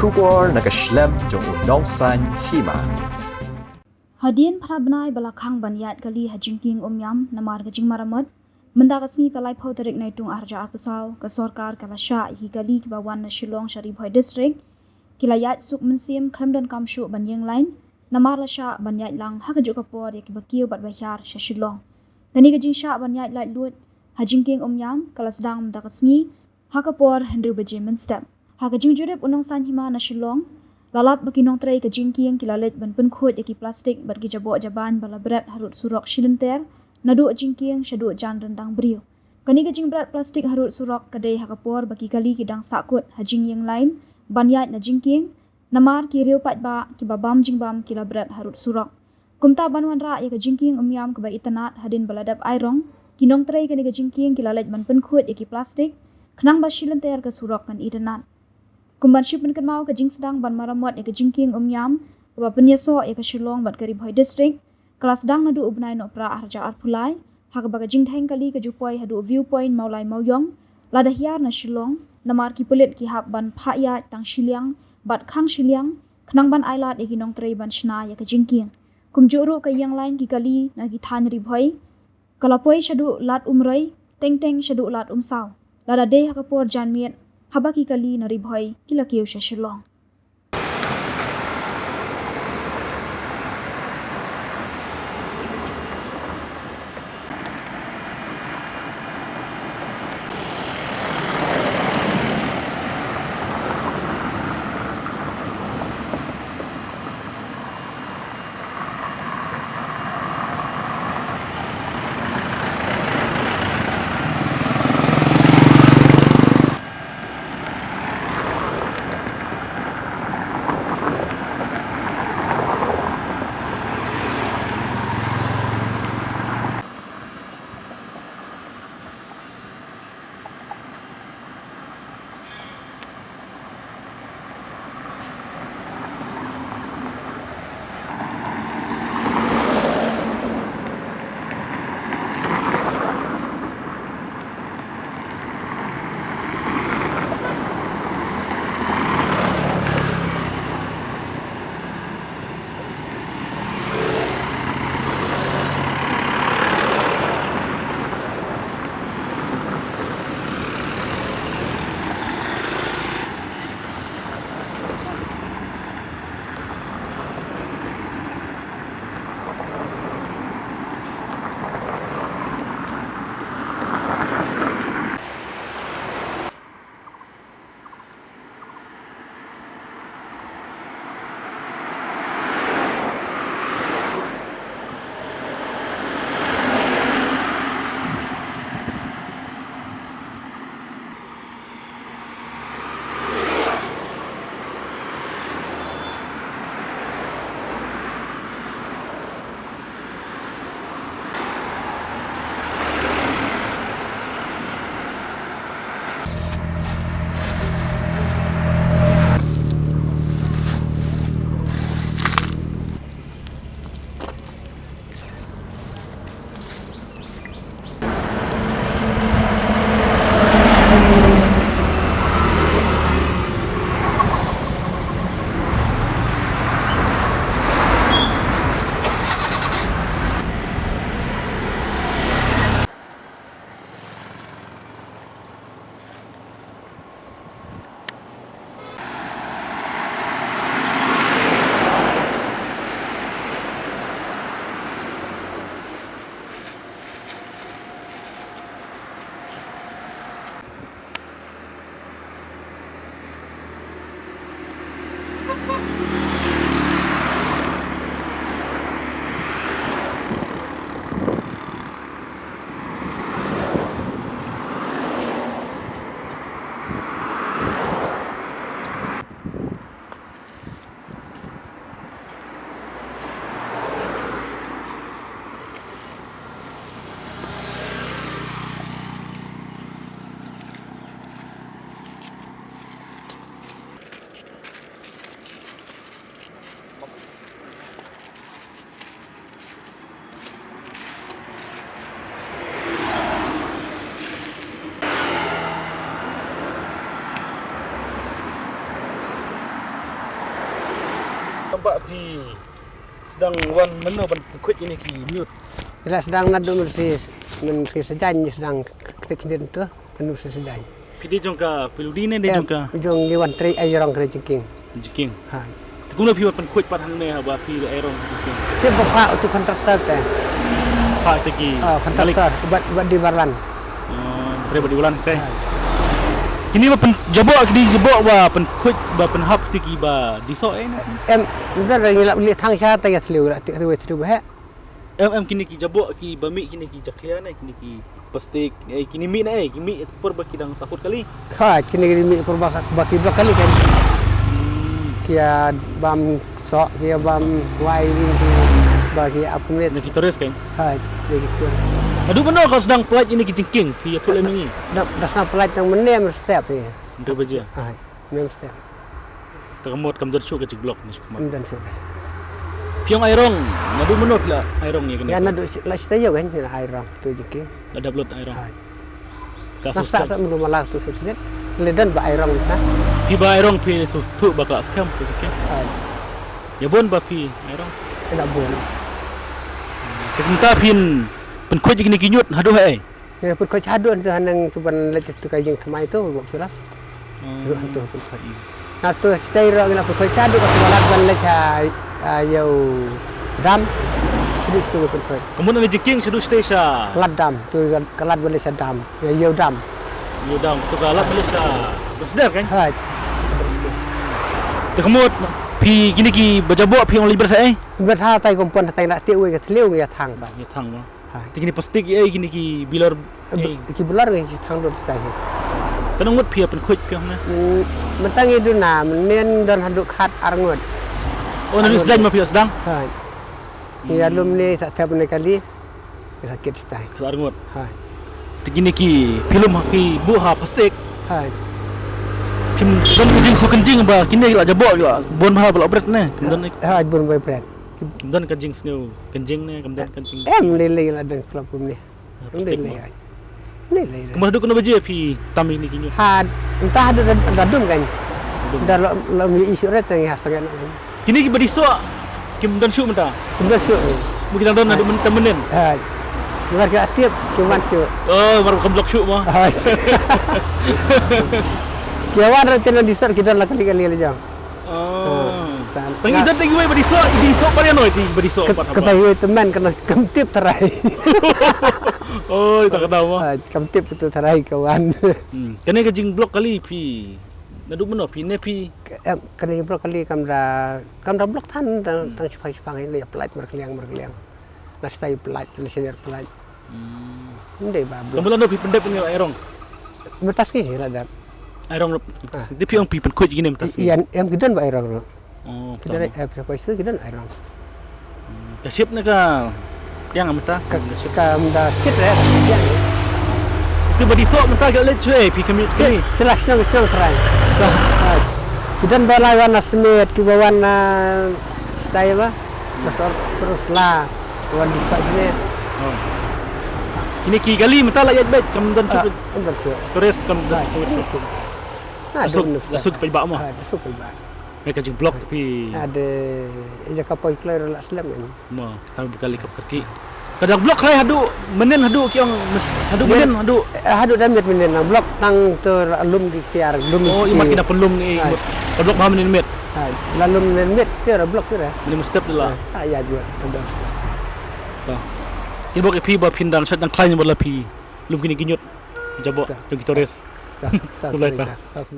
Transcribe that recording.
Shubor nakaslem jong unongsan hima. Hadien Prabnai Balakang Banyat Kali Hajingking Umyam Namar Gajing Maramot Mendakasni Kalai Pauterik Naitung Arja Arpasau Kesorkar Kalasha Iki Kali Kibawan na Shillong Sharibhoi District Kilayat Suk Mensim Klemdan Kamshu Banyeng Lain Namar Lasha Banyat Lang Hakajuk Kapor Yaki Bakiu Bat Bayar Sha Shillong Gani Gajing Sha Banyat Lait Lut Hajingking Umyam Kalasdang Mendakasni Hakapor Hendru Bajimen Step Hakajing Jurip Unong San Hima na Shillong Lalap bakinong tray ka jingking kilalit ban penkhut yaki plastik bat gijabo jaban bala berat harut surok shilenter nadu jingking shadu jan rendang brio. Kani ka jing berat plastik harut surok kadai hakapor bagi kali kidang sakut hajing yang lain banyat na jingking namar ki riu pat ba ki babam jingbam kila berat harut surok. Kumta banwan ra yaka jingking umyam ka ba itanat hadin baladap airong kinong tray kani ka jingking kilalit ban penkhut yaki plastik kenang ba shilenter ka surok kan itanat. Kumban ship kan mau ke jing sedang ban maramot ke jingking umyam ke penyeso ke Shillong bat Karibhoi district kelas sedang nadu ubnai no pra harja arpulai hak baga jing theng kali ke jupoi hadu viewpoint maulai mauyong lada hiar na Shillong namar ki pelit ki hap ban phaya tang Shiliang bat khang Shiliang khnang ban ailat ki nong trei ban shna ke jingking kumjuru ke yang lain ki kali na ki than ribhoi kalapoi shadu lat umrai teng teng shadu lat umsau lada de hakapor janmiet habaki kali na ribhoi kila kiu sha Shillong. Nampak pi sedang wan mana ban kuit ini ki mute. Bila sedang nadu mesti sejajan sedang klik-klik tu penuh sejajan. Pi dia jongka piludi ne dia jongka. Jong di wan tri ai rong kre jengking. Jiking. Ha. Tukuna pi ban kuit pat hang ne ba pi airong jiking. Ti bapak tu kontraktor teh. Pak tegi. Kontraktor buat di Barlan. Treba di bulan teh. Kini ba pen jabok di jabok ba pen kuit ba pen hap tegi ba di so ne. Em dah ngilap li thang sha ta ya thliu la ti tu ba. Em kini ki jabok ki ba mi kini ki jaklia ne kini ki plastik kini mi ne kini mi per ba kidang sakut kali. Sa kini mi perbasa baki blok kali kan. Kia bam sok kia bam wai ni bagi apa ni. Nak kita res kan. Ha begitu. Aduh benar kau sedang pelat ini ke jengking pi tu lem ni. Dah sana pelat yang menem step ni. Ndak baja. Ha mem step. Termot kam dersu ke blok ni semua. Dan sudah. Piang airong, ngadu benar pula airong ni Ya kena. nak la stay kan ni air ram tu jeki. Ada blot airong. Ha. Kasus Masak sak mulu malah tu kita. Ledan ba air ram ta. pi ba airong pi su tu bakal skam ke jengking. Ha. Ya bon ba pi airong. Tidak boleh. Terminta pin pen kuat gini kinyut haduh ai. Ni pun kau cadun tu hanang tu ban leces tu kajing temai tu buat filas. Ru hantu pun kau. Nah tu stay ro ngila pun kau cadun kau malah ban leca ayau dam. Sedis tu pun kau. Kemudian ada jengking sedu stesa. Lat dam tu kelat ban leca dam. Ayau dam. Yudang tu galap leca. Sedar kan? Ha. Terkemut pi gini ki bajabok pi orang liber ai. Berha tai kompon tai nak ti we ke tliu ya thang ba. Ya thang ma. Ha. Tinggi plastik ai gini ki bilor Ki bular ke thang dot sai. Kanang ngut pia pen kuit pia na. Mentang itu na men dan haduk khat arngot. Oh nanti sedang ma pia sedang. Ha. Ya lum ni setiap kali sakit stai. Kelar ngut. Ha. Gini ki film ki buha plastik. Ha. Kim don kencing su kencing ba kini la jabok juga bon ha bala bret ne. Kemudian Ha bun boy friend. kemudian kencing sneu kencing ne kemudian kencing. Lele la dan klub ni. Plastik ma. Lele. Kemudian duk kena baje pi tami ni kinyu. Ha entah ada dadum kan. Dah la mi isu ret yang hasangan. Kini ki badiso kim dan su menta. Sudah su. Mungkin dan ada menen. Ha. Luar ke tiap cuman cu. Oh baru ke blok su ma. Ha. Kiawan rencana di start kita lah kali-kali aja. Oh. Tangi dan tangi we badiso iso pare no ti badiso pat apa. Ketahui teman kena kemtip terai. Oh tak kenal mah. Kemtip itu terai kawan. Kena kejing blok kali pi. Nadu meno pi ne pi. Kena blok kali kamera blok tan supang ini ya pelat berkeliang. Nastai pelat, senior pelat. Ndai ba. Kemudian no pi pendep ni airong. Metas ki lah dak. Airong dia pi ang pi pen kuit gini metas. Iya, yang gedan ba airong. Oh. Kita berapa itu gedan airong. Kasip na ka. Yang amta. Kamda kit ya. Itu badiso menta gak let pi kami kali. Selasnya terai. Gedan balai warna semit, juga warna style ba. Terus lah warna sini. Oh. Kini ki kali menta la yat bet kam dan cukup. Bersih. Stress kam dan Masuk pe ba mo. Masuk pe ba. Mereka jing blok tapi Ada jaka poi keluar lah selam kan. mo kita berkali kap kaki. Kadang blok lai hadu menen hadu ki ang hadu menen hadu. Hadu damit menen blok tang ter alum di tiar lum. Oh imat kita pelum ni. Blok ma menen met. Lalu menen mit tiar blok tu dah. Menen step dela. Ya buat ada. Ta. Ki bok pi ba pindan sat dan klain bola pi. Lum kini kinyut. Jabok kita res. Tak. Mulai tak. Tak.